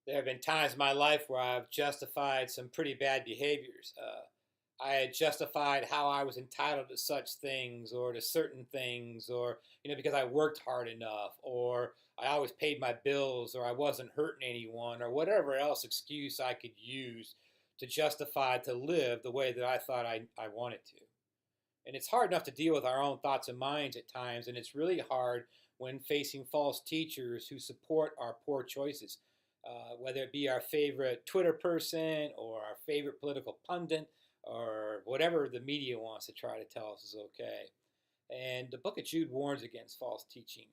There have been times in my life where I've justified some pretty bad behaviors. I had justified how I was entitled to such things or to certain things, or because I worked hard enough, or I always paid my bills, or I wasn't hurting anyone, or whatever else excuse I could use to justify to live the way that I thought I wanted to. And it's hard enough to deal with our own thoughts and minds at times, and it's really hard when facing false teachers who support our poor choices, whether it be our favorite Twitter person or our favorite political pundit or whatever the media wants to try to tell us is okay. And the book of Jude warns against false teaching.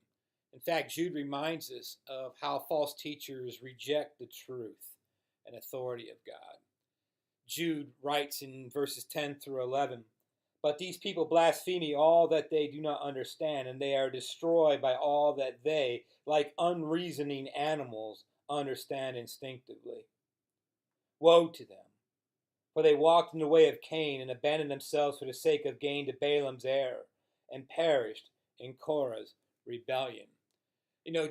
In fact, Jude reminds us of how false teachers reject the truth and authority of God. Jude writes in verses 10 through 11, "But these people blaspheme all that they do not understand, and they are destroyed by all that they, like unreasoning animals, understand instinctively. Woe to them! For they walked in the way of Cain and abandoned themselves for the sake of gain to Balaam's error, and perished in Korah's rebellion."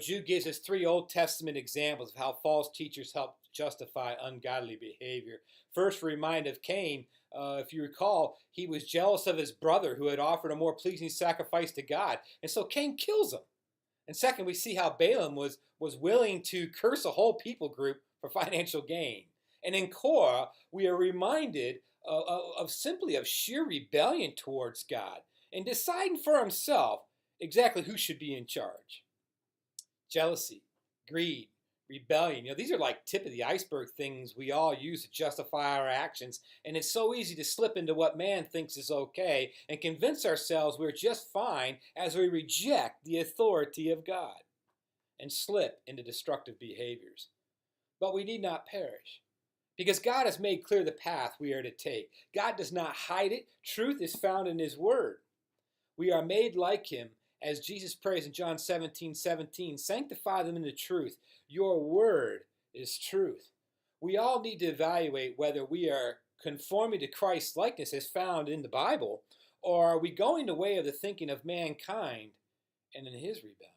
Jude gives us three Old Testament examples of how false teachers help justify ungodly behavior. First, a reminder of Cain. If you recall, he was jealous of his brother who had offered a more pleasing sacrifice to God. And so Cain kills him. And second, we see how Balaam was willing to curse a whole people group for financial gain. And in Korah, we are reminded of simply of sheer rebellion towards God and deciding for himself exactly who should be in charge. Jealousy, greed, rebellion. These are like tip of the iceberg things we all use to justify our actions. And it's so easy to slip into what man thinks is okay and convince ourselves we're just fine as we reject the authority of God and slip into destructive behaviors. But we need not perish, because God has made clear the path we are to take. God does not hide it. Truth is found in his word. We are made like him, as Jesus prays in John 17:17, "Sanctify them in the truth. Your word is truth." We all need to evaluate whether we are conforming to Christ's likeness as found in the Bible, or are we going the way of the thinking of mankind and in his rebellion.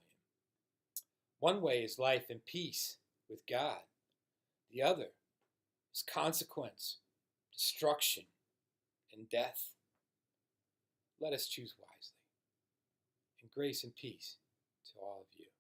One way is life and peace with God. The other is consequence, destruction, and death. Let us choose wisely. And grace and peace to all of you.